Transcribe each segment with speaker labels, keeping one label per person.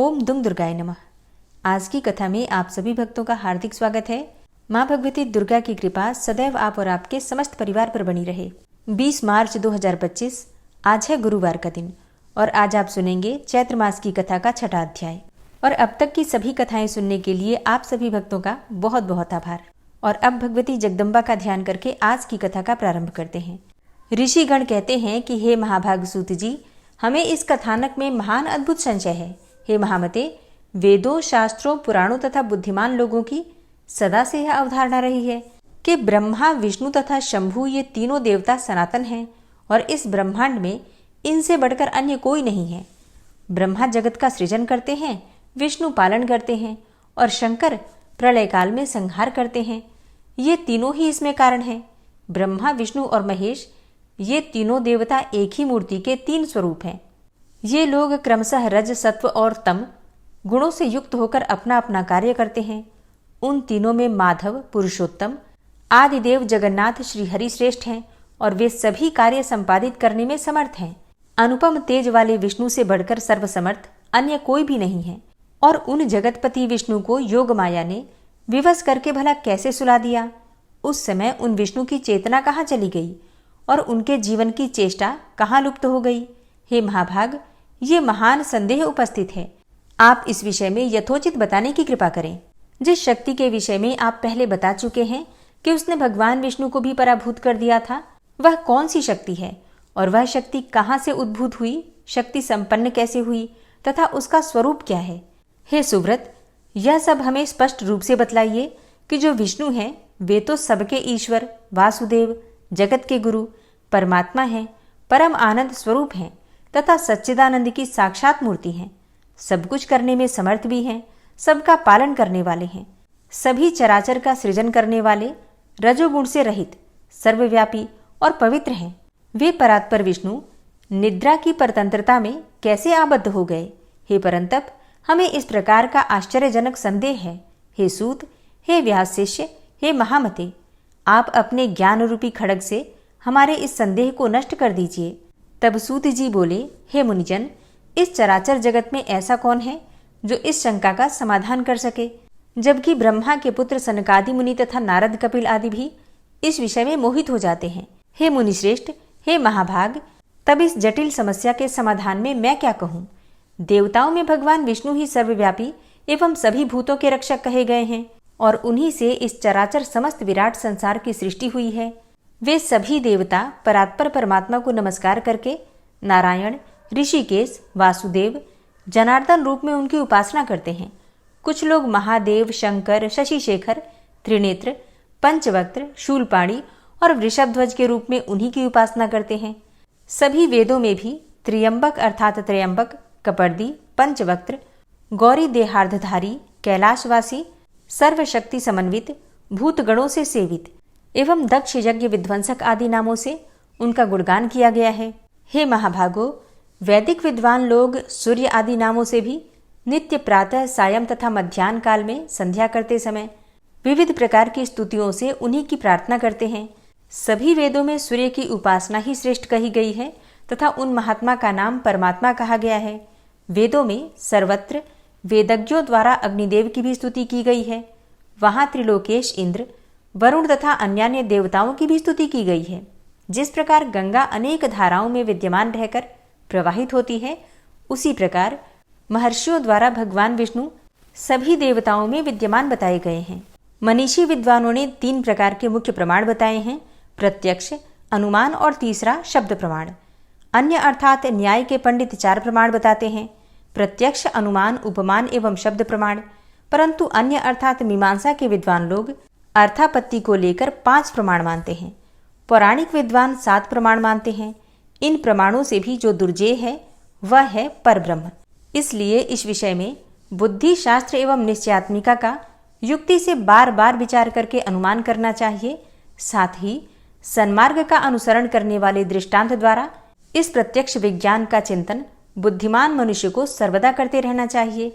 Speaker 1: ओम दुम दुर्गाय नमः। आज की कथा में आप सभी भक्तों का हार्दिक स्वागत है। माँ भगवती दुर्गा की कृपा सदैव आप और आपके समस्त परिवार पर बनी रहे। 20 मार्च 2025 आज है गुरुवार का दिन और आज आप सुनेंगे चैत्र मास की कथा का छठा अध्याय। और अब तक की सभी कथाएं सुनने के लिए आप सभी भक्तों का बहुत बहुत आभार। और अब भगवती जगदम्बा का ध्यान करके आज की कथा का प्रारंभ करते हैं। ऋषिगण कहते हैं कि हे महाभाग सूत जी, हमें इस कथानक में महान अद्भुत संशय है। हे महामते, वेदों, शास्त्रों, पुराणों तथा बुद्धिमान लोगों की सदा से यह अवधारणा रही है कि ब्रह्मा, विष्णु तथा शंभु ये तीनों देवता सनातन हैं और इस ब्रह्मांड में इनसे बढ़कर अन्य कोई नहीं है। ब्रह्मा जगत का सृजन करते हैं, विष्णु पालन करते हैं और शंकर प्रलय काल में संहार करते हैं। ये तीनों ही इसमें कारण हैं। ब्रह्मा, विष्णु और महेश ये तीनों देवता एक ही मूर्ति के तीन स्वरूप हैं। ये लोग क्रमशः रज, सत्व और तम गुणों से युक्त होकर अपना अपना कार्य करते हैं। उन तीनों में माधव, पुरुषोत्तम, आदिदेव जगन्नाथ श्री हरि श्रेष्ठ हैं और वे सभी कार्य संपादित करने में समर्थ हैं। अनुपम तेज वाले विष्णु से बढ़कर सर्वसमर्थ अन्य कोई भी नहीं है। और उन जगतपति विष्णु को योग माया ने विवश करके भला कैसे सुला दिया? उस समय उन विष्णु की चेतना कहाँ चली गई और उनके जीवन की चेष्टा कहाँ लुप्त हो गई? हे महाभाग, ये महान संदेह उपस्थित है। आप इस विषय में यथोचित बताने की कृपा करें। जिस शक्ति के विषय में आप पहले बता चुके हैं कि उसने भगवान विष्णु को भी पराभूत कर दिया था, वह कौन सी शक्ति है और वह शक्ति कहाँ से उद्भूत हुई, शक्ति संपन्न कैसे हुई तथा उसका स्वरूप क्या है? हे सुव्रत, यह सब हमें स्पष्ट रूप से बतलाइए कि जो विष्णु हैं वे तो सबके ईश्वर, वासुदेव, जगत के गुरु, परमात्मा हैं, परम आनंद स्वरूप हैं तथा सच्चिदानंद की साक्षात मूर्ति हैं। सब कुछ करने में समर्थ भी हैं, सबका पालन करने वाले हैं, सभी चराचर का सृजन करने वाले, रजोगुण से रहित, सर्वव्यापी और पवित्र हैं। वे परात्पर विष्णु निद्रा की परतंत्रता में कैसे आबद्ध हो गए? हे परंतप, हमें इस प्रकार का आश्चर्यजनक संदेह है। हे सूत, हे व्यास शिष्य, हे महामते, आप अपने ज्ञान रूपी खड्ग से हमारे इस संदेह को नष्ट कर दीजिए। तब सूत जी बोले, हे मुनिजन, इस चराचर जगत में ऐसा कौन है जो इस शंका का समाधान कर सके, जबकि ब्रह्मा के पुत्र सनकादि मुनि तथा नारद, कपिल आदि भी इस विषय में मोहित हो जाते हैं। हे मुनिश्रेष्ठ, हे महाभाग, तब इस जटिल समस्या के समाधान में मैं क्या कहूँ? देवताओं में भगवान विष्णु ही सर्वव्यापी एवं सभी भूतों के रक्षक कहे गए हैं और उन्हीं से इस चराचर समस्त विराट संसार की सृष्टि हुई है। वे सभी देवता परात्पर परमात्मा को नमस्कार करके नारायण, ऋषिकेश, वासुदेव, जनार्दन रूप में उनकी उपासना करते हैं। कुछ लोग महादेव, शंकर, शशिशेखर, त्रिनेत्र, पंचवक्त्र, शूलपाणी और वृषभध्वज के रूप में उन्हीं की उपासना करते हैं। सभी वेदों में भी त्र्यंबक अर्थात त्रयंबक, कपर्दी, पंचवक्त्र, गौरी देहार्धधारी, कैलाशवासी, सर्वशक्ति समन्वित, भूतगणों से सेवित एवं दक्ष यज्ञ विध्वंसक आदि नामों से उनका गुणगान किया गया है। हे महाभागो, वैदिक विद्वान लोग सूर्य आदि नामों से भी नित्य प्रातः, सायं तथा मध्याह्न काल में संध्या करते समय विविध प्रकार की स्तुतियों से उन्हीं की प्रार्थना करते हैं। सभी वेदों में सूर्य की उपासना ही श्रेष्ठ कही गई है तथा उन महात्मा का नाम परमात्मा कहा गया है। वेदों में सर्वत्र वेदज्ञों द्वारा अग्निदेव की भी स्तुति की गई है। वहां त्रिलोकेश इंद्र, वरुण तथा अन्यान्य देवताओं की भी स्तुति की गई है। जिस प्रकार गंगा अनेक धाराओं में विद्यमान रहकर प्रवाहित होती है, उसी प्रकार महर्षियों द्वारा भगवान विष्णु सभी देवताओं में विद्यमान बताए गए हैं। मनीषी विद्वानों ने 3 प्रकार के मुख्य प्रमाण बताए हैं: प्रत्यक्ष, अनुमान और तीसरा शब्द प्रमाण। अन्य अर्थात न्याय के पंडित 4 प्रमाण बताते हैं: प्रत्यक्ष, अनुमान, उपमान एवं शब्द प्रमाण। परंतु अन्य अर्थात मीमांसा के विद्वान लोग अर्थापत्ति को लेकर 5 प्रमाण मानते हैं। पौराणिक विद्वान 7 प्रमाण मानते हैं। इन प्रमाणों से भी जो दुर्जेय है वह है परब्रह्म। इसलिए इस विषय में बुद्धि, शास्त्र एवं निश्चयात्मिका का युक्ति से बार बार विचार करके अनुमान करना चाहिए। साथ ही सन्मार्ग का अनुसरण करने वाले दृष्टांत द्वारा इस प्रत्यक्ष विज्ञान का चिंतन बुद्धिमान मनुष्य को सर्वदा करते रहना चाहिए।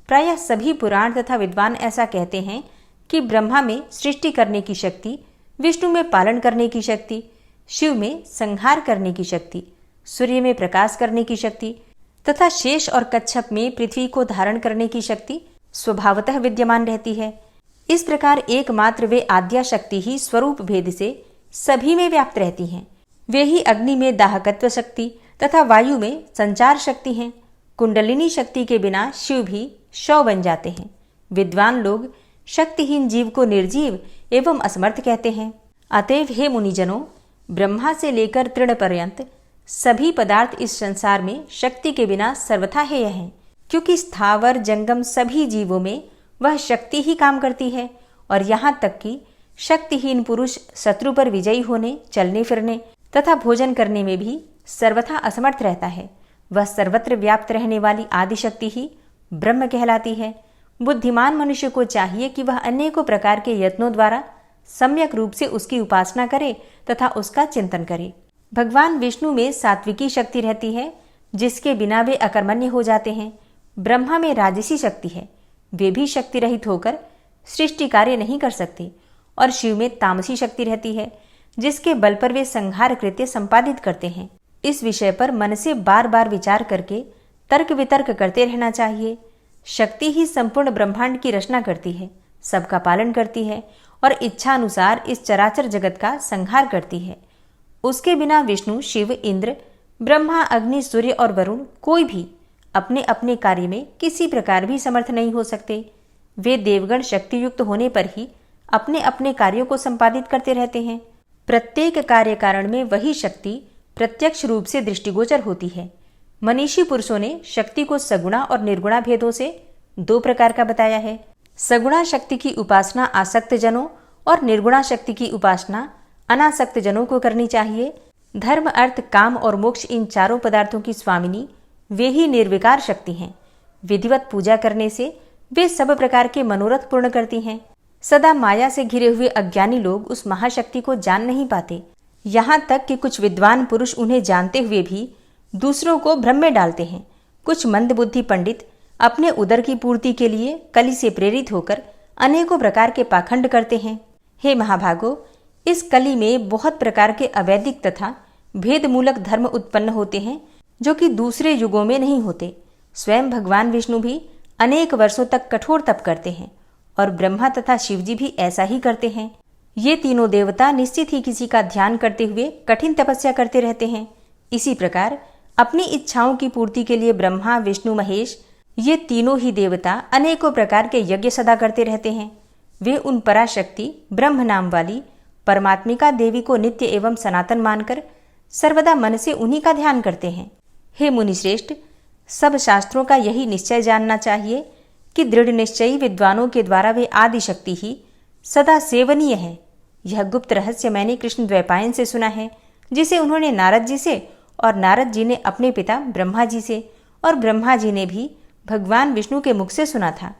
Speaker 1: प्रायः सभी पुराण तथा विद्वान ऐसा कहते हैं कि ब्रह्मा में सृष्टि करने की शक्ति, विष्णु में पालन करने की शक्ति, शिव में संहार करने की शक्ति, सूर्य में प्रकाश करने की शक्ति तथा शेष और कच्छप में पृथ्वी को धारण करने की शक्ति स्वभावतः विद्यमान रहती है। इस प्रकार एकमात्र वे आद्या शक्ति ही स्वरूप भेद से सभी में व्याप्त रहती हैं। वे ही अग्नि में दाहकत्व शक्ति तथा वायु में संचार शक्ति हैं। कुंडलिनी शक्ति के बिना शिव भी शव बन जाते हैं। विद्वान लोग शक्तिहीन जीव को निर्जीव एवं असमर्थ कहते हैं। अतएव हे मुनिजनों, ब्रह्मा से लेकर तृण पर्यंत सभी पदार्थ इस संसार में शक्ति के बिना सर्वथा हेय हैं, क्योंकि स्थावर जंगम सभी जीवों में वह शक्ति ही काम करती है। और यहाँ तक कि शक्तिहीन पुरुष शत्रु पर विजयी होने, चलने फिरने तथा भोजन करने में भी सर्वथा असमर्थ रहता है। वह सर्वत्र व्याप्त रहने वाली आदि शक्ति ही ब्रह्म कहलाती है। बुद्धिमान मनुष्य को चाहिए कि वह अनेकों प्रकार के यत्नों द्वारा सम्यक रूप से उसकी उपासना करे तथा उसका चिंतन करे। भगवान विष्णु में सात्विकी शक्ति रहती है, जिसके बिना वे अकर्मण्य हो जाते हैं। ब्रह्मा में राजसी शक्ति है, वे भी शक्ति रहित होकर सृष्टि कार्य नहीं कर सकते। और शिव में तामसी शक्ति रहती है, जिसके बल पर वे संहार कृत्य संपादित करते हैं। इस विषय पर मन से बार बार विचार करके तर्क वितर्क करते रहना चाहिए। शक्ति ही संपूर्ण ब्रह्मांड की रचना करती है, सबका पालन करती है और इच्छानुसार इस चराचर जगत का संहार करती है। उसके बिना विष्णु, शिव, इंद्र, ब्रह्मा, अग्नि, सूर्य और वरुण कोई भी अपने अपने कार्य में किसी प्रकार भी समर्थ नहीं हो सकते। वे देवगण शक्ति युक्त होने पर ही अपने अपने कार्यों को संपादित करते रहते हैं। प्रत्येक कार्य कारण में वही शक्ति प्रत्यक्ष रूप से दृष्टिगोचर होती है। मनीषी पुरुषों ने शक्ति को सगुणा और निर्गुणा भेदों से दो प्रकार का बताया है। सगुणा शक्ति की उपासना आसक्त जनों और निर्गुणा शक्ति की उपासना अनासक्त जनों को करनी चाहिए। धर्म, अर्थ, काम और मोक्ष इन चारों पदार्थों की स्वामिनी वे ही निर्विकार शक्ति हैं। विधिवत पूजा करने से वे सब प्रकार के मनोरथ पूर्ण करती हैं। सदा माया से घिरे हुए अज्ञानी लोग उस महाशक्ति को जान नहीं पाते। यहाँ तक कि कुछ विद्वान पुरुष उन्हें जानते हुए भी दूसरों को भ्रम में डालते हैं। कुछ मंदबुद्धि पंडित अपने उदर की पूर्ति के लिए कली से प्रेरित होकर अनेकों प्रकार के पाखंड करते हैं। हे महाभागो, इस कली में बहुत प्रकार के अवैदिक तथा भेदमूलक धर्म उत्पन्न होते हैं, जो कि दूसरे युगों में नहीं होते। स्वयं भगवान विष्णु भी अनेक वर्षों तक कठोर तप करते हैं और ब्रह्मा तथा शिवजी भी ऐसा ही करते हैं। ये तीनों देवता निश्चित ही किसी का ध्यान करते हुए कठिन तपस्या करते रहते हैं। इसी प्रकार अपनी इच्छाओं की पूर्ति के लिए ब्रह्मा, विष्णु, महेश ये तीनों ही देवता अनेकों प्रकार के यज्ञ सदा करते रहते हैं। वे उन पराशक्ति ब्रह्म नाम वाली परमात्मिका देवी को नित्य एवं सनातन मानकर सर्वदा मन से उन्हीं का ध्यान करते हैं। हे मुनिश्रेष्ठ, सब शास्त्रों का यही निश्चय जानना चाहिए कि दृढ़ निश्चयी विद्वानों के द्वारा वे आदि शक्ति ही सदा सेवनीय है। यह गुप्त रहस्य मैंने कृष्ण द्वैपायन से सुना है, जिसे उन्होंने नारद जी से और नारद जी ने अपने पिता ब्रह्मा जी से और ब्रह्मा जी ने भी भगवान विष्णु के मुख से सुना था।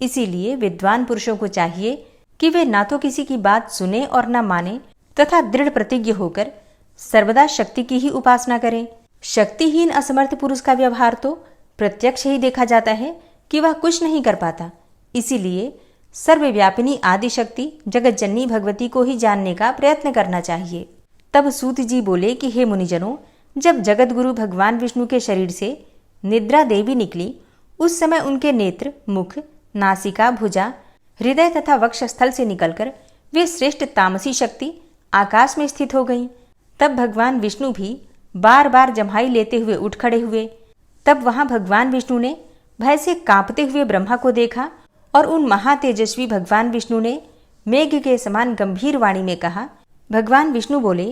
Speaker 1: इसीलिए विद्वान पुरुषों को चाहिए कि वे ना तो किसी की बात सुने और न माने तथा दृढ़ प्रतिज्ञ होकर सर्वदा शक्ति की ही उपासना करें। शक्तिहीन असमर्थ पुरुष का व्यवहार तो प्रत्यक्ष ही देखा जाता है कि वह कुछ नहीं कर पाता। इसीलिए सर्वव्यापिनी आदि शक्ति जगत जननी भगवती को ही जानने का प्रयत्न करना चाहिए। तब सूत जी बोले कि हे मुनिजनों, जब जगत गुरु भगवान विष्णु के शरीर से निद्रा देवी निकली, उस समय उनके नेत्र, मुख, नासिका, भुजा, हृदय तथा वक्षस्थल से निकलकर वे श्रेष्ठ तामसी शक्ति आकाश में स्थित हो गईं। तब भगवान विष्णु भी बार बार जम्हाई लेते हुए उठ खड़े हुए। तब वहां भगवान विष्णु ने भय से कांपते हुए ब्रह्मा को देखा और उन महातेजस्वी भगवान विष्णु ने मेघ के समान गंभीर वाणी में कहा। भगवान विष्णु बोले,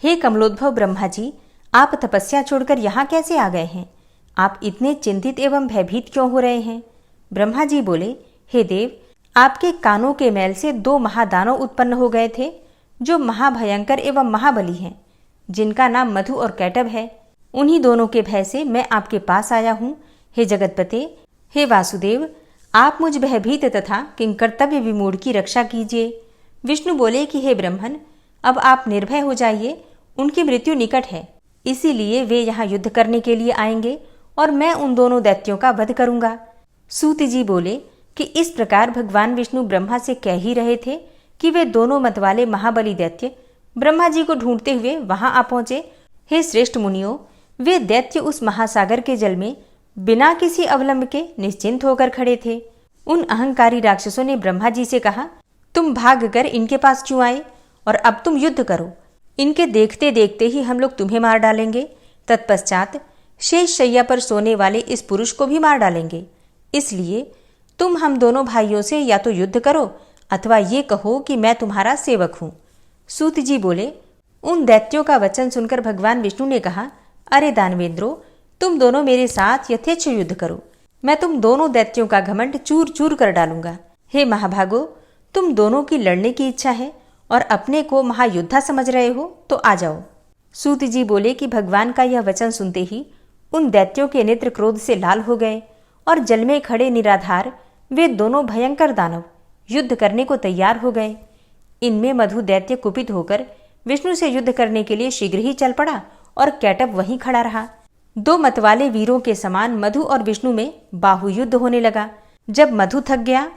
Speaker 1: हे कमलोद्भव ब्रह्मा जी, आप तपस्या छोड़कर यहाँ कैसे आ गए हैं? आप इतने चिंतित एवं भयभीत क्यों हो रहे हैं? ब्रह्मा जी बोले, हे देव, आपके कानों के मैल से दो महादानव उत्पन्न हो गए थे, जो महाभयंकर एवं महाबली हैं, जिनका नाम मधु और कैटभ है। उन्हीं दोनों के भय से मैं आपके पास आया हूँ। हे जगतपते, हे वासुदेव, आप मुझ भयभीत तथा किंकर्तव्य विमूढ़ की रक्षा कीजिए। विष्णु बोले कि हे ब्रह्मन, अब आप निर्भय हो जाइए, उनकी मृत्यु निकट है, इसीलिए वे यहाँ युद्ध करने के लिए आएंगे और मैं उन दोनों दैत्यों का वध करूंगा। सूत जी बोले कि इस प्रकार भगवान विष्णु ब्रह्मा से कह ही रहे थे कि वे दोनों मतवाले महाबली दैत्य ब्रह्मा जी को ढूंढते हुए वहां आ पहुंचे। हे श्रेष्ठ मुनियों, वे दैत्य उस महासागर के जल में बिना किसी अवलंब के निश्चिंत होकर खड़े थे। उन अहंकारी राक्षसों ने ब्रह्मा जी से कहा, तुम भागकर इनके पास क्यों आए और अब तुम युद्ध करो। इनके देखते देखते ही हम लोग तुम्हें मार डालेंगे। तत्पश्चात शेष शैया पर सोने वाले इस पुरुष को भी मार डालेंगे। इसलिए तुम हम दोनों भाइयों से या तो युद्ध करो अथवा ये कहो कि मैं तुम्हारा सेवक हूं। सूत जी बोले, उन दैत्यों का वचन सुनकर भगवान विष्णु ने कहा, अरे दानवेंद्रो, तुम दोनों मेरे साथ यथेच्छ युद्ध करो। मैं तुम दोनों दैत्यों का घमंड चूर चूर कर डालूंगा। हे महाभागो, तुम दोनों की लड़ने की इच्छा है और अपने को महायोद्धा समझ रहे हो तो आ जाओ। सूत जी बोले कि भगवान का यह वचन सुनते ही उन दैत्यों के नेत्र क्रोध से लाल हो गए और जल में खड़े निराधार वे दोनों भयंकर दानव युद्ध करने को तैयार हो गए। इनमें मधु दैत्य कुपित होकर विष्णु से युद्ध करने के लिए शीघ्र ही चल पड़ा और कैटब वहीं खड़ा रहा। दो मतवाले वीरों के समान मधु और विष्णु में बाहुयुद्ध होने लगा। जब मधु थक गया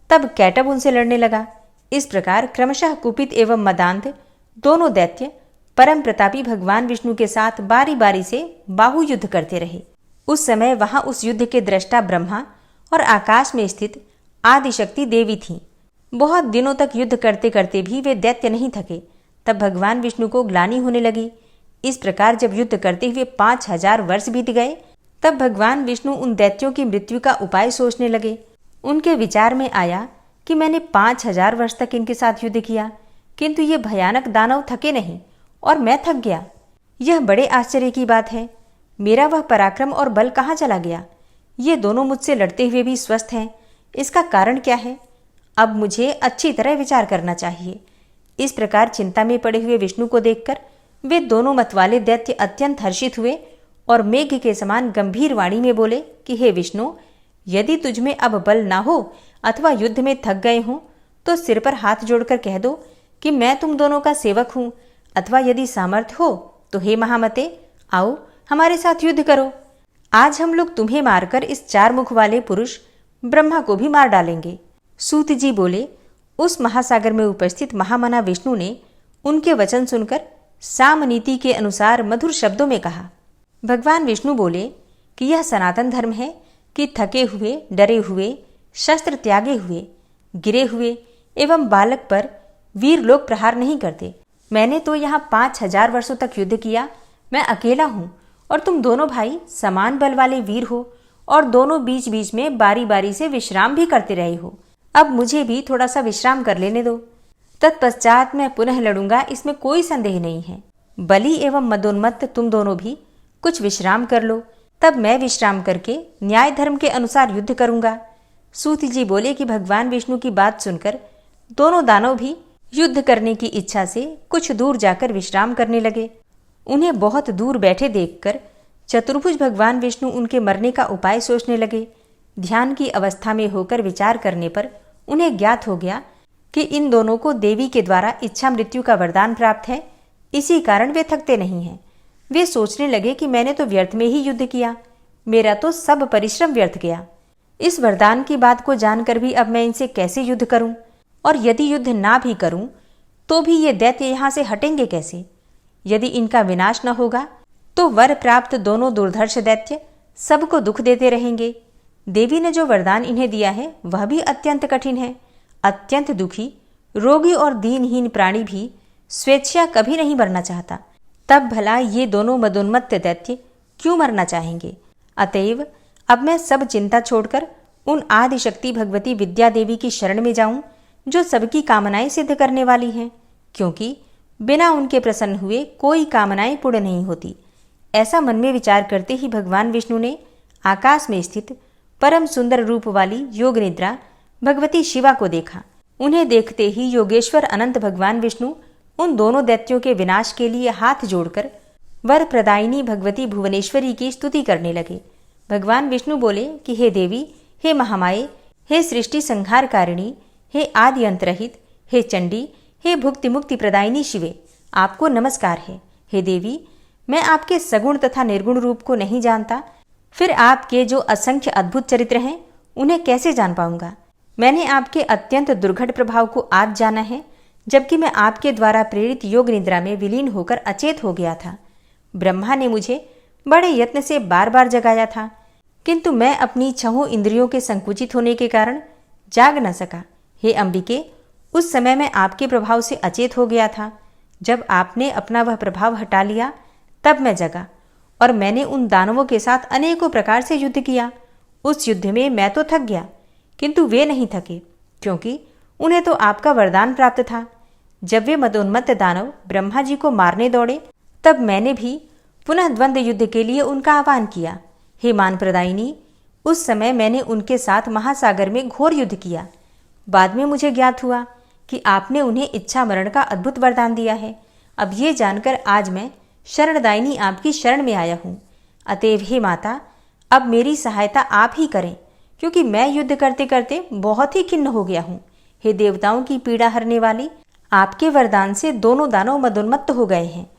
Speaker 1: तब कैटब उनसे लड़ने लगा। इस प्रकार क्रमशः कुपित एवं मदांध दोनों दैत्य परम प्रतापी भगवान विष्णु के साथ बारी बारी से बाहुयुद्ध करते रहे। उस समय वहां उस युद्ध के दृष्टा ब्रह्मा और आकाश में स्थित आदिशक्ति देवी थीं। बहुत दिनों तक युद्ध करते करते भी वे दैत्य नहीं थके। तब भगवान विष्णु को ग्लानि होने लगी। इस प्रकार जब युद्ध करते हुए 5000 वर्ष बीत गए तब भगवान विष्णु उन दैत्यों की मृत्यु का उपाय सोचने लगे। उनके विचार में आया कि मैंने 5000 वर्ष तक इनके साथ युद्ध किया, किंतु ये भयानक दानव थके नहीं और मैं थक गया। यह बड़े आश्चर्य की बात है। मेरा वह पराक्रम और बल कहाँ चला गया। ये दोनों मुझसे लड़ते हुए भी स्वस्थ हैं। इसका कारण क्या है? अब मुझे अच्छी तरह विचार करना चाहिए। इस प्रकार चिंता में पड़े हुए विष्णु को देखकर वे दोनों मतवाले दैत्य अत्यंत हर्षित हुए और मेघ के समान गंभीर वाणी में बोले कि हे विष्णु, यदि तुझमें अब बल ना हो अथवा युद्ध में थक गए हों तो सिर पर हाथ जोड़कर कह दो कि मैं तुम दोनों का सेवक हूं, अथवा यदि सामर्थ्य हो तो हे महामते, आओ हमारे साथ युद्ध करो। आज हम लोग तुम्हें मारकर इस 4 मुख वाले पुरुष ब्रह्मा को भी मार डालेंगे। सूत जी बोले, उस महासागर में उपस्थित महामना विष्णु ने उनके वचन सुनकर सामनीति के अनुसार मधुर शब्दों में कहा। भगवान विष्णु बोले कि यह सनातन धर्म है कि थके हुए, डरे हुए, शस्त्र त्यागे हुए, गिरे हुए एवं बालक पर वीर लोग प्रहार नहीं करते। मैंने तो यहाँ 5000 वर्षों तक युद्ध किया। मैं अकेला हूँ और तुम दोनों भाई समान बल वाले वीर हो और दोनों बीच बीच में बारी बारी से विश्राम भी करते रहे हो। अब मुझे भी थोड़ा सा विश्राम कर लेने दो। तत्पश्चात मैं पुनः लड़ूंगा, इसमें कोई संदेह नहीं है। बलि एवं मदोन्मत्त तुम दोनों भी कुछ विश्राम कर लो, तब मैं विश्राम करके न्याय धर्म के अनुसार युद्ध करूंगा। सूत जी बोले कि भगवान विष्णु की बात सुनकर दोनों दानव भी युद्ध करने की इच्छा से कुछ दूर जाकर विश्राम करने लगे। उन्हें बहुत दूर बैठे देखकर चतुर्भुज भगवान विष्णु उनके मरने का उपाय सोचने लगे। ध्यान की अवस्था में होकर विचार करने पर उन्हें ज्ञात हो गया कि इन दोनों को देवी के द्वारा इच्छा मृत्यु का वरदान प्राप्त है, इसी कारण वे थकते नहीं हैं। वे सोचने लगे कि मैंने तो व्यर्थ में ही युद्ध किया, मेरा तो सब परिश्रम व्यर्थ गया। इस वरदान की बात को जानकर भी अब मैं इनसे कैसे युद्ध करूं, और यदि युद्ध ना भी करूं तो भी ये दैत्य यहां से हटेंगे कैसे? यदि इनका विनाश न होगा तो वर प्राप्त दोनों दुर्धर्ष दैत्य सबको दुख देते रहेंगे। देवी ने जो वरदान इन्हें दिया है वह भी अत्यंत कठिन है। अत्यंत दुखी, रोगी और दीनहीन प्राणी भी स्वेच्छा कभी नहीं मरना चाहता। तब भला ये दोनों मदोन्मत्त दैत्य क्यों मरना चाहेंगे? अतएव अब मैं सब चिंता छोड़कर उन आदिशक्ति भगवती विद्या देवी की शरण में जाऊं जो सबकी कामनाएं सिद्ध करने वाली हैं, क्योंकि बिना उनके प्रसन्न हुए कोई कामनाएं पूर्ण नहीं होती। ऐसा मन में विचार करते ही भगवान विष्णु ने आकाश में स्थित परम सुंदर रूप वाली योग निद्रा भगवती शिवा को देखा। उन्हें देखते ही योगेश्वर अनंत भगवान विष्णु उन दोनों दैत्यों के विनाश के लिए हाथ जोड़कर वर प्रदायिनी भगवती भुवनेश्वरी की स्तुति करने लगे। भगवान विष्णु बोले कि हे देवी, हे महामाये, हे सृष्टि संहारकारिणी, हे आदि अंतरहित, हे चंडी, हे भुक्ति मुक्ति प्रदायिनी शिवे, आपको नमस्कार है। हे देवी, मैं आपके सगुण तथा निर्गुण रूप को नहीं जानता, फिर आपके जो असंख्य अद्भुत चरित्र हैं उन्हें कैसे जान पाऊंगा? मैंने आपके अत्यंत दुर्घट प्रभाव को आज जाना है, जबकि मैं आपके द्वारा प्रेरित योग निद्रा में विलीन होकर अचेत हो गया था। ब्रह्मा ने मुझे बड़े यत्न से बार बार जगाया था, किंतु मैं अपनी छहों इंद्रियों के संकुचित होने के कारण जाग न सका। हे अंबिके, उस समय मैं आपके प्रभाव से अचेत हो गया था। जब आपने अपना वह प्रभाव हटा लिया तब मैं जगा और मैंने उन दानवों के साथ अनेकों प्रकार से युद्ध किया। उस युद्ध में मैं तो थक गया, किंतु वे नहीं थके, क्योंकि उन्हें तो आपका वरदान प्राप्त था। जब वे मदोन्मत्त दानव ब्रह्मा जी को मारने दौड़े तब मैंने भी पुनः द्वंद्व युद्ध के लिए उनका आह्वान किया। हे मान प्रदायिनी, उस समय मैंने उनके साथ महासागर में घोर युद्ध किया। बाद में मुझे ज्ञात हुआ कि आपने उन्हें इच्छा मरण का अद्भुत वरदान दिया है। अब ये जानकर आज मैं शरणदायिनी आपकी शरण में आया हूँ। अतएव हे माता, अब मेरी सहायता आप ही करें, क्योंकि मैं युद्ध करते करते बहुत ही खिन्न हो गया हूँ। हे देवताओं की पीड़ा हरने वाली, आपके वरदान से दोनों दानव मदोन्मत्त हो गए हैं।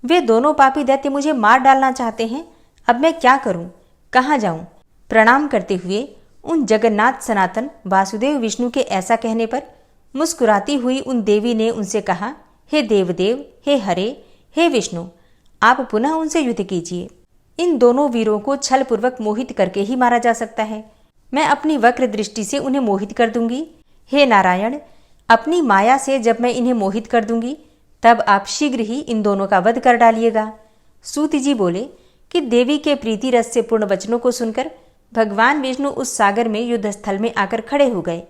Speaker 1: वे दोनों पापी दैत्य मुझे मार डालना चाहते हैं। अब मैं क्या करूं, कहाँ जाऊं? प्रणाम करते हुए उन जगन्नाथ सनातन वासुदेव विष्णु के ऐसा कहने पर मुस्कुराती हुई उन देवी ने उनसे कहा, हे देवदेव, हे हरे, हे विष्णु, आप पुनः उनसे युद्ध कीजिए। इन दोनों वीरों को छल पूर्वक मोहित करके ही मारा जा सकता है। मैं अपनी वक्र दृष्टि से उन्हें मोहित कर दूंगी। हे नारायण, अपनी माया से जब मैं इन्हें मोहित कर दूंगी तब आप शीघ्र ही इन दोनों का वध कर डालिएगा। सूत जी बोले कि देवी के प्रीति रस से पूर्ण वचनों को सुनकर भगवान विष्णु उस सागर में युद्ध स्थल में आकर खड़े हो गए।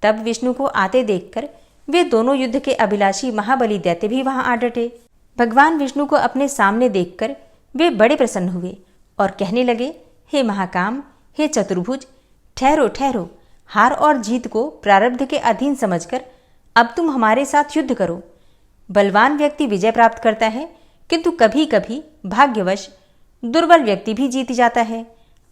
Speaker 1: तब विष्णु को आते देखकर वे दोनों युद्ध के अभिलाषी महाबली दैत्य भी वहां आ डटे। भगवान विष्णु को अपने सामने देखकर वे बड़े प्रसन्न हुए और कहने लगे, हे महाकाम, हे चतुर्भुज, ठहरो ठहरो। हार और जीत को प्रारब्ध के अधीन समझकर अब तुम हमारे साथ युद्ध करो। बलवान व्यक्ति विजय प्राप्त करता है, किंतु कभी कभी भाग्यवश दुर्बल व्यक्ति भी जीत जाता है।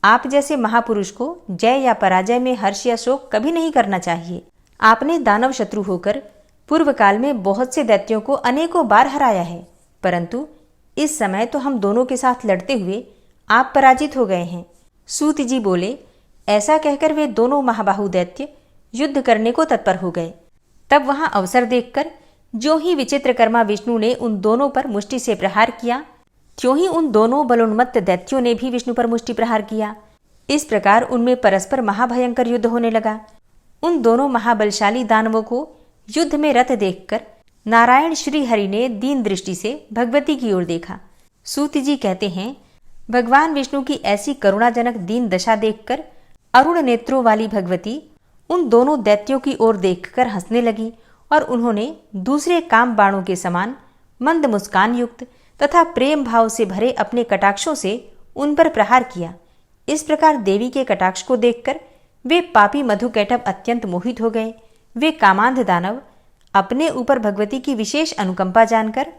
Speaker 1: आप जैसे महापुरुष को जय या पराजय में हर्ष या शोक कभी नहीं करना चाहिए। आपने दानव शत्रु होकर पूर्व काल में बहुत से दैत्यों को अनेकों बार हराया है, परंतु इस समय तो हम दोनों के साथ लड़ते हुए आप पराजित हो गए हैं। सूत जी बोले, ऐसा कहकर वे दोनों महाबाहु दैत्य युद्ध करने को तत्पर हो गए। तब वहां अवसर देखकर जो ही विचित्रकर्मा विष्णु ने उन दोनों पर मुष्टि से प्रहार किया, त्यों ही उन दोनों बलोन्मत्त दैत्यों ने भी विष्णु पर मुष्टि प्रहार किया। इस प्रकार उनमें परस्पर महाभयंकर युद्ध होने लगा। उन दोनों महाबलशाली दानवों को युद्ध में रत देखकर नारायण श्री हरि ने दीन दृष्टि से भगवती की ओर देखा। सूत जी कहते हैं, भगवान विष्णु की ऐसी करुणाजनक दीन दशा देखकर अरुण नेत्रों वाली भगवती उन दोनों दैत्यों की ओर देखकर हंसने लगी और उन्होंने दूसरे काम बाणों के समान मंद मुस्कान युक्त तथा प्रेम भाव से भरे अपने कटाक्षों से उन पर प्रहार किया। इस प्रकार देवी के कटाक्ष को देखकर वे पापी मधुकैटभ अत्यंत मोहित हो गए। वे कामांध दानव अपने ऊपर भगवती की विशेष अनुकंपा जानकर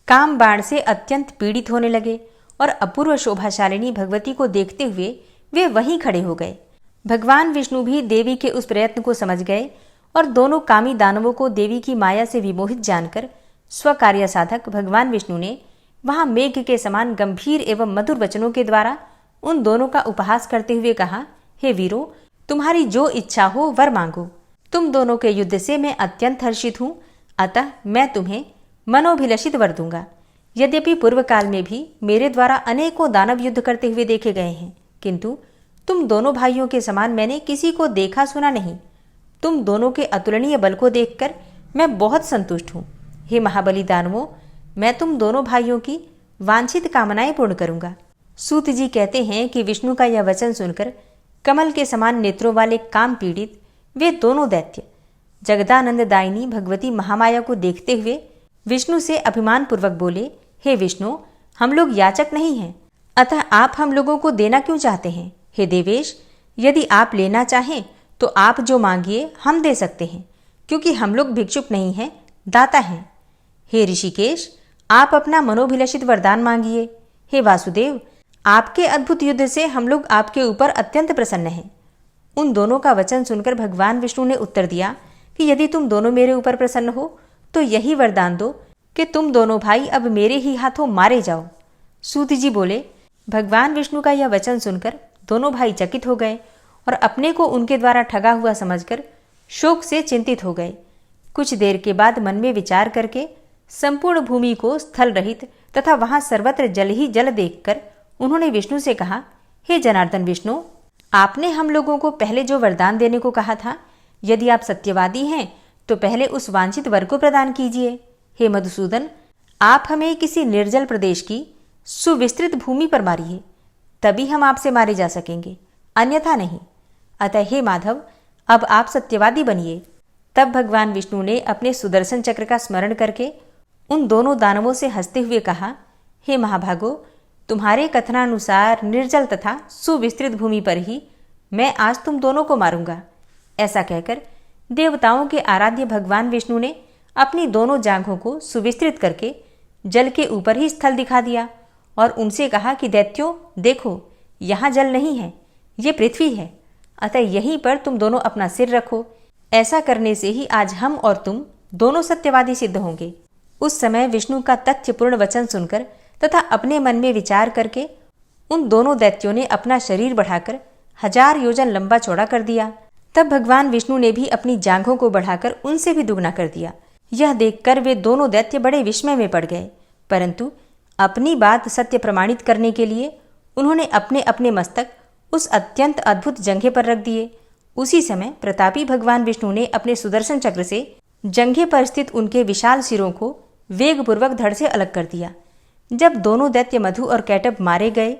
Speaker 1: काम बाण से अत्यंत पीड़ित होने लगे और अपूर्व शोभाशालिनी भगवती को देखते हुए वे वहीं खड़े हो गए। भगवान विष्णु भी देवी के उस प्रयत्न को समझ गए और दोनों कामी दानवों को देवी की माया से विमोहित जानकर स्वकार्य साधक भगवान विष्णु ने वहां मेघ के समान गंभीर एवं मधुर वचनों के द्वारा उन दोनों का उपहास करते हुए कहा, हे वीरों, तुम्हारी जो इच्छा हो वर मांगो। तुम दोनों के युद्ध से मैं अत्यंत हर्षित हूं, अतः मैं तुम्हें मनोभिलषित वर दूंगा। यद्यपि पूर्व काल में भी मेरे द्वारा अनेकों दानव युद्ध करते हुए देखे गए हैं, किंतु तुम दोनों भाइयों के समान मैंने किसी को देखा सुना नहीं। तुम दोनों के अतुलनीय बल को देखकर मैं बहुत संतुष्ट हूँ। हे महाबली दानवों, मैं तुम दोनों भाइयों की वांछित कामनाएं पूर्ण करूंगा। सूत जी कहते हैं कि विष्णु का यह वचन सुनकर कमल के समान नेत्रों वाले काम पीड़ित वे दोनों दैत्य जगदानंद दायिनी भगवती महामाया को देखते हुए विष्णु से अभिमान पूर्वक बोले, हे विष्णु, हम लोग याचक नहीं हैं, अतः आप हम लोगों को देना क्यों चाहते हैं? हे देवेश, यदि आप लेना चाहें तो आप जो मांगिए हम दे सकते हैं, क्योंकि हम लोग भिक्षुक नहीं हैं, दाता हैं। हे ऋषिकेश, आप अपना मनोभिलषित वरदान मांगिए। हे वासुदेव, आपके अद्भुत युद्ध से हम लोग आपके ऊपर अत्यंत प्रसन्न हैं। उन दोनों का वचन सुनकर भगवान विष्णु ने उत्तर दिया कि यदि तुम दोनों मेरे ऊपर प्रसन्न हो तो यही वरदान दो कि तुम दोनों भाई अब मेरे ही हाथों मारे जाओ। सूत जी बोले, भगवान विष्णु का यह वचन सुनकर दोनों भाई चकित हो गए और अपने को उनके द्वारा ठगा हुआ समझकर शोक से चिंतित हो गए। कुछ देर के बाद मन में विचार करके संपूर्ण भूमि को स्थल रहित तथा वहां सर्वत्र जल ही जल देखकर उन्होंने विष्णु से कहा, हे जनार्दन विष्णु, आपने हम लोगों को पहले जो वरदान देने को कहा था, यदि आप सत्यवादी हैं तो पहले उस वांछित वर को प्रदान कीजिए। हे मधुसूदन, आप हमें किसी निर्जल प्रदेश की सुविस्तृत भूमि पर मारिए, तभी हम आपसे मारे जा सकेंगे, अन्यथा नहीं। अतः हे माधव, अब आप सत्यवादी बनिए। तब भगवान विष्णु ने अपने सुदर्शन चक्र का स्मरण करके उन दोनों दानवों से हंसते हुए कहा, हे महाभागो, तुम्हारे कथनानुसार निर्जल तथा सुविस्तृत भूमि पर ही मैं आज तुम दोनों को मारूंगा। ऐसा कहकर देवताओं के आराध्य भगवान विष्णु ने अपनी दोनों जांघों को सुविस्तृत करके जल के ऊपर ही स्थल दिखा दिया और उनसे कहा कि दैत्यों, देखो, यहाँ जल नहीं है, ये पृथ्वी है, अतः यहीं पर तुम दोनों अपना सिर रखो। ऐसा करने से ही आज हम और तुम दोनों सत्यवादी सिद्ध होंगे। उस समय विष्णु का तथ्यपूर्ण वचन सुनकर तथा अपने मन में विचार करके उन दोनों दैत्यों ने अपना शरीर बढ़ाकर 1000 योजन लंबा चौड़ा कर दिया। तब भगवान विष्णु ने भी अपनी जांघों को बढ़ाकर उनसे भी दुगना कर दिया। यह देखकर वे दोनों दैत्य बड़े विस्मय में पड़ गए, परंतु अपनी बात सत्य प्रमाणित करने के लिए उन्होंने अपने अपने मस्तक उस अत्यंत अद्भुत जंघे पर रख दिए। उसी समय प्रतापी भगवान विष्णु ने अपने सुदर्शन चक्र से जंघे पर स्थित उनके विशाल सिरों को वेगपूर्वक धड़ से अलग कर दिया। जब दोनों दैत्य मधु और कैटभ मारे गए,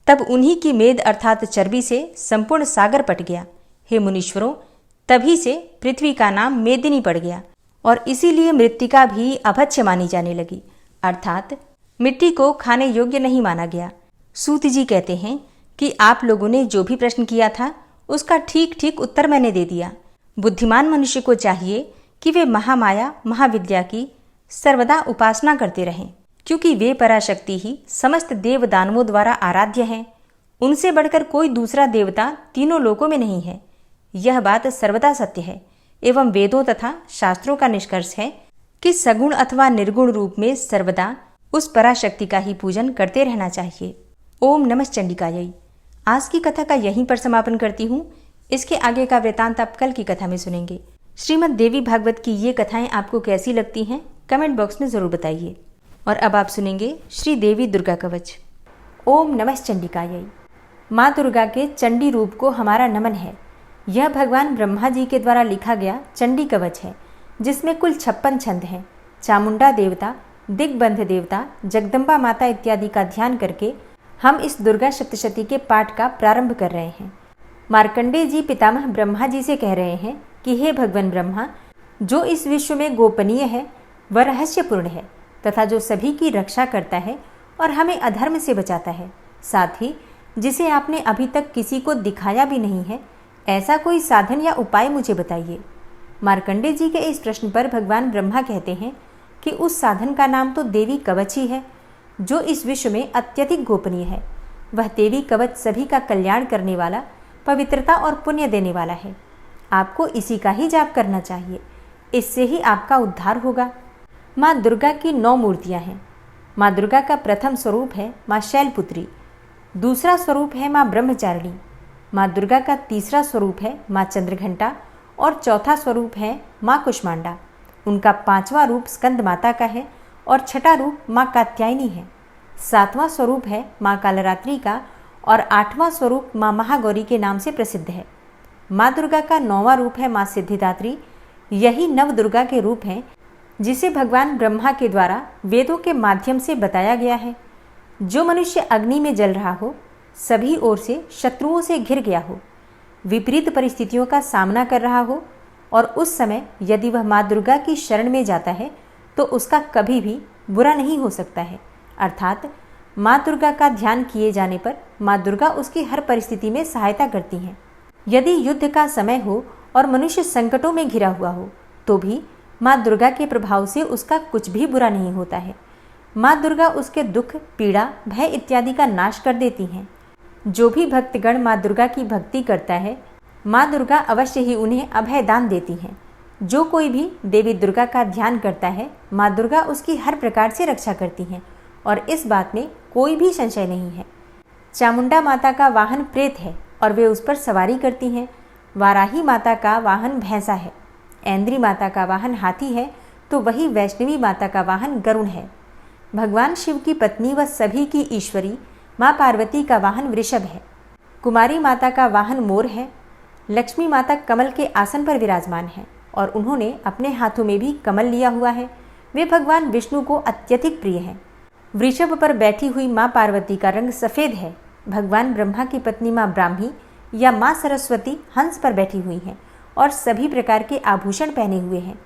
Speaker 1: तब उन्हीं की मेद अर्थात चर्बी से संपूर्ण सागर पट गया। हे मुनीश्वरों, तभी से पृथ्वी का नाम मेदिनी पड़ गया और इसीलिए मृत्तिका भी अभक्ष्य मानी जाने लगी, अर्थात मिट्टी को खाने योग्य नहीं माना गया। सूत जी कहते हैं कि आप लोगों ने जो भी प्रश्न किया था उसका ठीक ठीक उत्तर मैंने दे दिया। बुद्धिमान मनुष्य को चाहिए कि वे महामाया महाविद्या की सर्वदा उपासना करते रहें, क्योंकि वे पराशक्ति ही समस्त देव दानवों द्वारा आराध्य हैं। उनसे बढ़कर कोई दूसरा देवता तीनों लोकों में नहीं है। यह बात सर्वदा सत्य है एवं वेदों तथा शास्त्रों का निष्कर्ष है कि सगुण अथवा निर्गुण रूप में सर्वदा उस पराशक्ति का ही पूजन करते रहना चाहिए। ओम नमः चंडिकायै। आज की कथा का यहीं पर समापन करती हूँ। इसके आगे का वृतांत आप कल की कथा में सुनेंगे। श्रीमद् देवी भागवत की ये कथाएं आपको कैसी लगती हैं, कमेंट बॉक्स में जरूर बताइए। और अब आप सुनेंगे श्री देवी दुर्गा कवच। ओम नमः चंडिकायै। माँ दुर्गा के चंडी रूप को हमारा नमन है। यह भगवान ब्रह्मा जी के द्वारा लिखा गया चंडी कवच है, जिसमें कुल 56 छंद हैं। चामुंडा देवता, दिग्बंध देवता, जगदम्बा माता इत्यादि का ध्यान करके हम इस दुर्गा सप्तशती के पाठ का प्रारंभ कर रहे हैं। मार्कंडेय जी पितामह ब्रह्मा जी से कह रहे हैं कि हे भगवान ब्रह्मा, जो इस विश्व में गोपनीय है वह रहस्यपूर्ण है तथा जो सभी की रक्षा करता है और हमें अधर्म से बचाता है, साथ ही जिसे आपने अभी तक किसी को दिखाया भी नहीं है, ऐसा कोई साधन या उपाय मुझे बताइए। मार्कंडेय जी के इस प्रश्न पर भगवान ब्रह्मा कहते हैं कि उस साधन का नाम तो देवी कवच ही है, जो इस विश्व में अत्यधिक गोपनीय है। वह देवी कवच सभी का कल्याण करने वाला, पवित्रता और पुण्य देने वाला है। आपको इसी का ही जाप करना चाहिए, इससे ही आपका उद्धार होगा। माँ दुर्गा की 9 मूर्तियाँ हैं। माँ दुर्गा का प्रथम स्वरूप है माँ शैलपुत्री, दूसरा स्वरूप है माँ ब्रह्मचारिणी, माँ दुर्गा का तीसरा स्वरूप है माँ चंद्रघंटा और चौथा स्वरूप है माँ कुष्मांडा। उनका 5वां रूप स्कंद माता का है और छठा रूप माँ कात्यायनी है। 7वां स्वरूप है माँ कालरात्रि का और 8वां स्वरूप माँ महागौरी के नाम से प्रसिद्ध है। माँ दुर्गा का 9वां रूप है माँ सिद्धिदात्री। यही नव दुर्गा के रूप हैं जिसे भगवान ब्रह्मा के द्वारा वेदों के माध्यम से बताया गया है। जो मनुष्य अग्नि में जल रहा हो, सभी ओर से शत्रुओं से घिर गया हो, विपरीत परिस्थितियों का सामना कर रहा हो और उस समय यदि वह माँ दुर्गा की शरण में जाता है तो उसका कभी भी बुरा नहीं हो सकता है। अर्थात माँ दुर्गा का ध्यान किए जाने पर माँ दुर्गा उसकी हर परिस्थिति में सहायता करती हैं। यदि युद्ध का समय हो और मनुष्य संकटों में घिरा हुआ हो तो भी माँ दुर्गा के प्रभाव से उसका कुछ भी बुरा नहीं होता है। माँ दुर्गा उसके दुख, पीड़ा, भय इत्यादि का नाश कर देती हैं। जो भी भक्तगण माँ दुर्गा की भक्ति करता है, माँ दुर्गा अवश्य ही उन्हें अभय दान देती हैं। जो कोई भी देवी दुर्गा का ध्यान करता है, माँ दुर्गा उसकी हर प्रकार से रक्षा करती हैं और इस बात में कोई भी संशय नहीं है। चामुंडा माता का वाहन प्रेत है और वे उस पर सवारी करती हैं। वाराही माता का वाहन भैंसा है। ऐन्द्री माता का वाहन हाथी है तो वही वैष्णवी माता का वाहन गरुण है। भगवान शिव की पत्नी व सभी की ईश्वरी माँ पार्वती का वाहन वृषभ है। कुमारी माता का वाहन मोर है। लक्ष्मी माता कमल के आसन पर विराजमान है और उन्होंने अपने हाथों में भी कमल लिया हुआ है। वे भगवान विष्णु को अत्यधिक प्रिय हैं। वृषभ पर बैठी हुई माँ पार्वती का रंग सफ़ेद है। भगवान ब्रह्मा की पत्नी माँ ब्राह्मी या माँ सरस्वती हंस पर बैठी हुई हैं और सभी प्रकार के आभूषण पहने हुए हैं।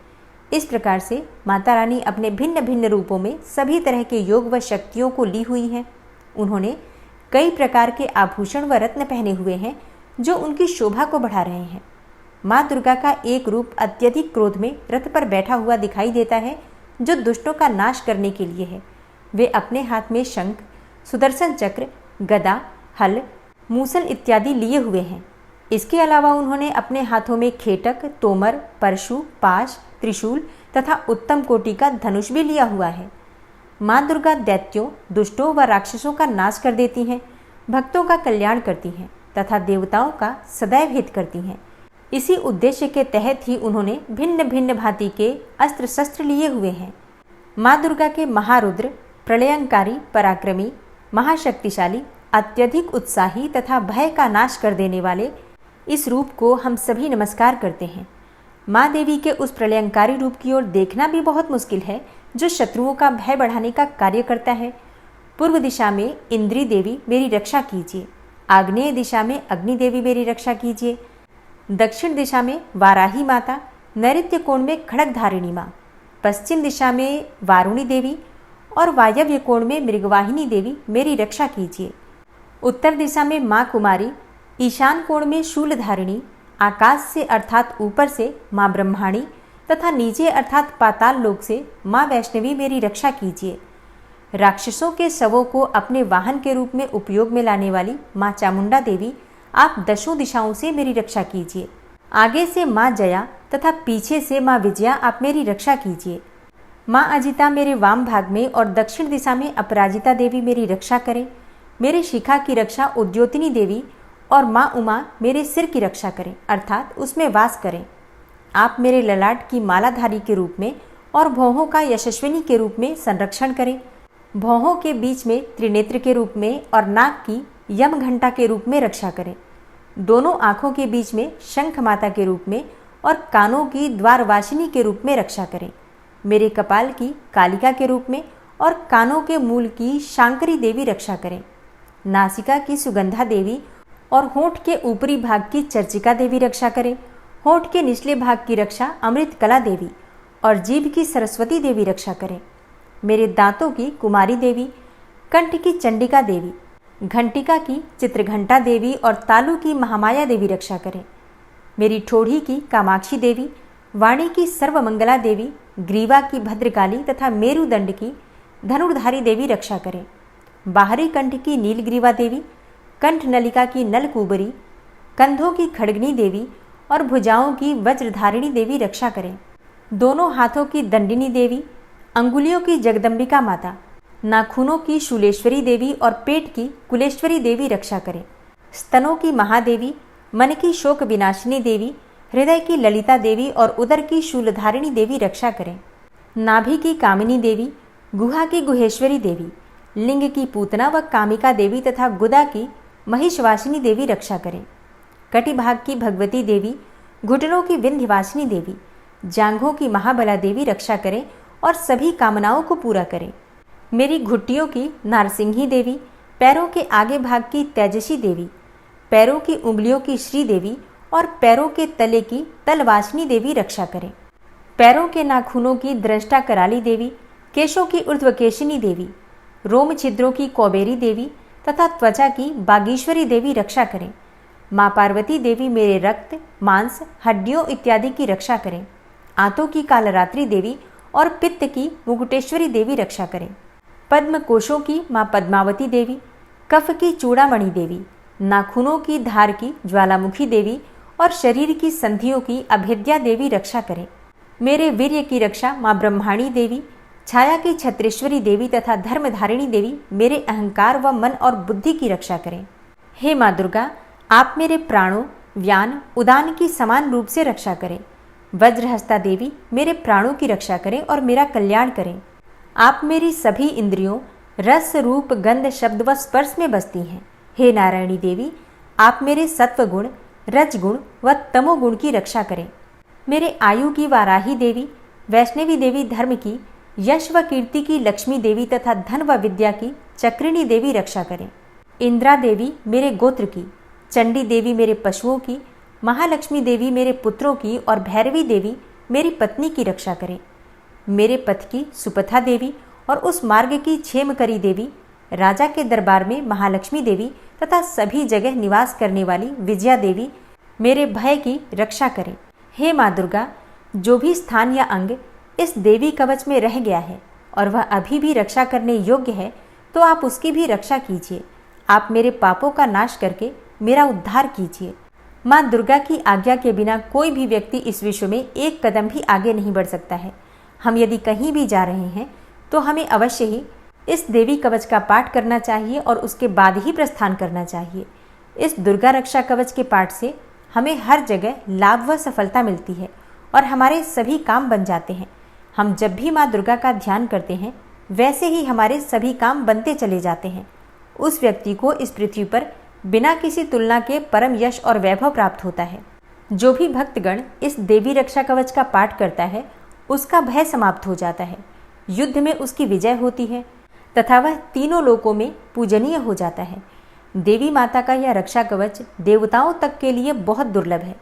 Speaker 1: इस प्रकार से माता रानी अपने भिन्न भिन्न रूपों में सभी तरह के योग व शक्तियों को ली हुई हैं। उन्होंने कई प्रकार के आभूषण व रत्न पहने हुए हैं जो उनकी शोभा को बढ़ा रहे हैं। माँ दुर्गा का एक रूप अत्यधिक क्रोध में रथ पर बैठा हुआ दिखाई देता है जो दुष्टों का नाश करने के लिए है। वे अपने हाथ में शंख, सुदर्शन चक्र, गदा, हल, मूसल इत्यादि लिए हुए हैं। इसके अलावा उन्होंने अपने हाथों में खेटक, तोमर, परशु, पाश, त्रिशूल तथा उत्तम कोटि का धनुष भी लिया हुआ है। माँ दुर्गा दैत्यों, दुष्टों व राक्षसों का नाश कर देती हैं, भक्तों का कल्याण करती हैं तथा देवताओं का सदैव हित करती हैं। इसी उद्देश्य के तहत ही उन्होंने भिन्न भिन्न भांति के अस्त्र शस्त्र लिए हुए हैं। माँ दुर्गा के महारुद्र, प्रलयंकारी, पराक्रमी, महाशक्तिशाली, अत्यधिक उत्साही तथा भय का नाश कर देने वाले इस रूप को हम सभी नमस्कार करते हैं। माँ देवी के उस प्रलयंकारी रूप की ओर देखना भी बहुत मुश्किल है जो शत्रुओं का भय बढ़ाने का कार्य करता है। पूर्व दिशा में इंद्री देवी मेरी रक्षा कीजिए, आग्नेय दिशा में अग्नि देवी मेरी रक्षा कीजिए, दक्षिण दिशा में वाराही माता, नैऋत्य कोण में खड़गधारिणी माँ, पश्चिम दिशा में वारुणी देवी और वायव्य कोण में मृगवाहिनी देवी मेरी रक्षा कीजिए। उत्तर दिशा में माँ कुमारी, ईशान कोण में शूलधारिणी, आकाश से अर्थात ऊपर से माँ ब्रह्माणी तथा नीचे अर्थात पाताल लोक से माँ वैष्णवी मेरी रक्षा कीजिए। राक्षसों के शवों को अपने वाहन के रूप में उपयोग में लाने वाली माँ चामुंडा देवी, आप दशों दिशाओं से मेरी रक्षा कीजिए। आगे से माँ जया तथा पीछे से माँ विजया आप मेरी रक्षा कीजिए। माँ अजिता मेरे वाम भाग में और दक्षिण दिशा में अपराजिता देवी मेरी रक्षा करें। मेरे शिखा की रक्षा उद्योतिनी देवी और माँ उमा मेरे सिर की रक्षा करें अर्थात उसमें वास करें। आप मेरे ललाट की मालाधारी के रूप में और भौहों का यशस्विनी के रूप में संरक्षण करें। भौहों के बीच में त्रिनेत्र के रूप में और नाक की यम घंटा के रूप में रक्षा करें। दोनों आँखों के बीच में शंख माता के रूप में और कानों की द्वारवासिनी के रूप में रक्षा करें। मेरे कपाल की कालिका के रूप में और कानों के मूल की शांकरी देवी रक्षा करें। नासिका की सुगंधा देवी और होंठ के ऊपरी भाग की चर्चिका देवी रक्षा करें। होंठ के निचले भाग की रक्षा अमृत कला देवी और जीभ की सरस्वती देवी रक्षा करें। मेरे दांतों की कुमारी देवी, कंठ की चंडिका देवी, घंटिका की चित्रघंटा देवी और तालु की महामाया देवी रक्षा करें। मेरी ठोड़ी की कामाक्षी देवी, वाणी की सर्वमंगला देवी, ग्रीवा की भद्रकाली तथा मेरुदंड की धनुर्धारी देवी रक्षा करें। बाहरी कंठ की नीलग्रीवा देवी, कंठ नलिका की नलकूबरी, कंधों की खड़गनी देवी और भुजाओं की वज्रधारिणी देवी रक्षा करें। दोनों हाथों की दंडिनी देवी, अंगुलियों की जगदम्बिका माता, नाखूनों की शूलेश्वरी देवी और पेट की कुलेश्वरी देवी रक्षा करें। स्तनों की महादेवी, मन की शोक विनाशिनी देवी, हृदय की ललिता देवी और उदर की शूलधारिणी देवी रक्षा करें। नाभि की कामिनी देवी, गुहा की गुहेश्वरी देवी, लिंग की पूतना व कामिका देवी तथा गुदा की महिषवासिनी देवी रक्षा करें। कटिभाग की भगवती देवी, घुटनों की विंध्यवासिनी देवी, जांघों की महाबला देवी रक्षा करें और सभी कामनाओं को पूरा करें। मेरी घुट्टियों की नारसिंही देवी, पैरों के आगे भाग की तेजसी देवी, पैरों की उंगलियों की श्री देवी और पैरों के तले की तलवासिनी देवी रक्षा करें। पैरों के नाखूनों की दृष्टा कराली देवी, केशों की ऊर्ध्वकेशिनी देवी, रोम छिद्रों की कौबेरी देवी तथा त्वचा की बागीश्वरी देवी रक्षा करें। माँ पार्वती देवी मेरे रक्त, मांस, हड्डियों इत्यादि की रक्षा करें। आंतों की कालरात्रि देवी और पित्त की मुकुटेश्वरी देवी रक्षा करें। पद्म कोशों की माँ पद्मावती देवी, कफ की चूड़ामणि देवी, नाखूनों की धार की ज्वालामुखी देवी और शरीर की संधियों की अभेद्या देवी रक्षा करें। मेरे वीर्य की रक्षा माँ ब्रह्माणी देवी, छाया की छत्रेश्वरी देवी तथा धर्मधारिणी देवी मेरे अहंकार व मन और बुद्धि की रक्षा करें। हे माँ दुर्गा, आप मेरे प्राणों, व्यान, उदान की समान रूप से रक्षा करें। वज्रहस्ता देवी मेरे प्राणों की रक्षा करें और मेरा कल्याण करें। आप मेरी सभी इंद्रियों, रस, रूप, गंध, शब्द व स्पर्श में बसती हैं। हे नारायणी देवी, आप मेरे सत्वगुण, रजगुण व तमोगुण की रक्षा करें। मेरे आयु की वाराही देवी, वैष्णवी देवी धर्म की, यश व कीर्ति की लक्ष्मी देवी तथा धन व विद्या की चक्रिणी देवी रक्षा करें। इंद्रा देवी मेरे गोत्र की, चंडी देवी मेरे पशुओं की, महालक्ष्मी देवी मेरे पुत्रों की और भैरवी देवी मेरी पत्नी की रक्षा करें। मेरे पथ की सुपथा देवी और उस मार्ग की क्षेमकरी देवी, राजा के दरबार में महालक्ष्मी देवी तथा सभी जगह निवास करने वाली विजया देवी मेरे भय की रक्षा करें। हे माँ दुर्गा, जो भी स्थान या अंग इस देवी कवच में रह गया है और वह अभी भी रक्षा करने योग्य है, तो आप उसकी भी रक्षा कीजिए। आप मेरे पापों का नाश करके मेरा उद्धार कीजिए। माँ दुर्गा की आज्ञा के बिना कोई भी व्यक्ति इस विश्व में एक कदम भी आगे नहीं बढ़ सकता है। हम यदि कहीं भी जा रहे हैं तो हमें अवश्य ही इस देवी कवच का पाठ करना चाहिए और उसके बाद ही प्रस्थान करना चाहिए। इस दुर्गा रक्षा कवच के पाठ से हमें हर जगह लाभ व सफलता मिलती है और हमारे सभी काम बन जाते हैं। हम जब भी माँ दुर्गा का ध्यान करते हैं, वैसे ही हमारे सभी काम बनते चले जाते हैं। उस व्यक्ति को इस पृथ्वी पर बिना किसी तुलना के परम यश और वैभव प्राप्त होता है। जो भी भक्तगण इस देवी रक्षा कवच का पाठ करता है, उसका भय समाप्त हो जाता है, युद्ध में उसकी विजय होती है तथा वह तीनों लोकों में पूजनीय हो जाता है। देवी माता का यह रक्षा कवच देवताओं तक के लिए बहुत दुर्लभ है।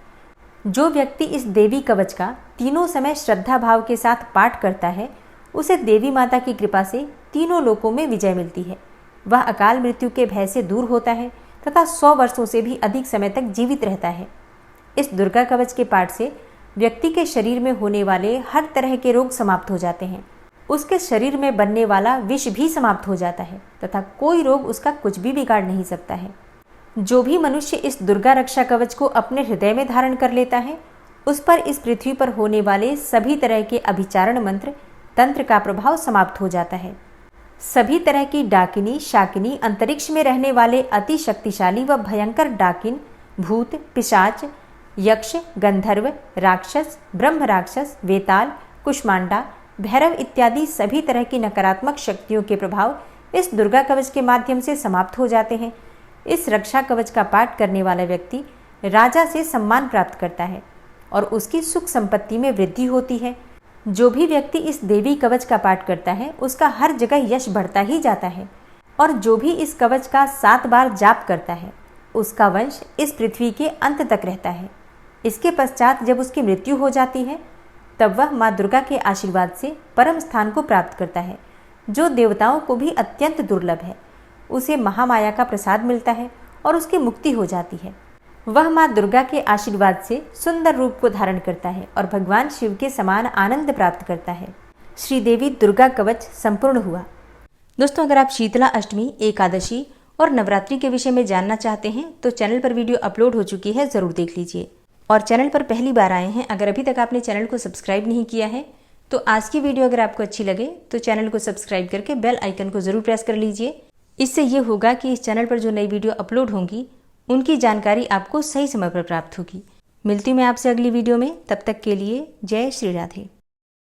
Speaker 1: जो व्यक्ति इस देवी कवच का तीनों समय श्रद्धा भाव के साथ पाठ करता है, उसे देवी माता की कृपा से तीनों लोकों में विजय मिलती है। वह अकाल मृत्यु के भय से दूर होता है तथा 100 वर्षों से भी अधिक समय तक जीवित रहता है। इस दुर्गा कवच के पाठ से व्यक्ति के शरीर में होने वाले हर तरह के रोग समाप्त हो जाते हैं। उसके शरीर में बनने वाला विष भी समाप्त हो जाता है तथा कोई रोग उसका कुछ भी बिगाड़ नहीं सकता है। जो भी मनुष्य इस दुर्गा रक्षा कवच को अपने हृदय में धारण कर लेता है, उस पर इस पृथ्वी पर होने वाले सभी तरह के अभिचारण मंत्र, तंत्र का प्रभाव समाप्त हो जाता है। सभी तरह की डाकिनी, शाकिनी, अंतरिक्ष में रहने वाले अति शक्तिशाली व भयंकर डाकिन, भूत, पिशाच, यक्ष, गंधर्व, राक्षस, ब्रह्म राक्षस, वेताल, कुष्मांडा, भैरव इत्यादि सभी तरह की नकारात्मक शक्तियों के प्रभाव इस दुर्गा कवच के माध्यम से समाप्त हो जाते हैं। इस रक्षा कवच का पाठ करने वाला व्यक्ति राजा से सम्मान प्राप्त करता है और उसकी सुख संपत्ति में वृद्धि होती है। जो भी व्यक्ति इस देवी कवच का पाठ करता है, उसका हर जगह यश बढ़ता ही जाता है और जो भी इस कवच का 7 बार जाप करता है, उसका वंश इस पृथ्वी के अंत तक रहता है। इसके पश्चात जब उसकी मृत्यु हो जाती है, तब वह माँ दुर्गा के आशीर्वाद से परम स्थान को प्राप्त करता है, जो देवताओं को भी अत्यंत दुर्लभ है। उसे महामाया का प्रसाद मिलता है और उसकी मुक्ति हो जाती है। वह माँ दुर्गा के आशीर्वाद से सुंदर रूप को धारण करता है और भगवान शिव के समान आनंद प्राप्त करता है। श्री देवी दुर्गा कवच संपूर्ण हुआ। दोस्तों, अगर आप शीतला अष्टमी, एकादशी और नवरात्रि के विषय में जानना चाहते हैं तो चैनल पर वीडियो अपलोड हो चुकी है, जरूर देख लीजिए। और चैनल पर पहली बार आए हैं, अगर अभी तक आपने चैनल को सब्सक्राइब नहीं किया है तो आज की वीडियो अगर आपको अच्छी लगे तो चैनल को सब्सक्राइब करके बेल आइकन को जरूर प्रेस कर लीजिए। इससे ये होगा कि इस चैनल पर जो नई वीडियो अपलोड होंगी उनकी जानकारी आपको सही समय पर प्राप्त होगी। मिलती हूँ मैं आपसे अगली वीडियो में, तब तक के लिए जय श्री राधे।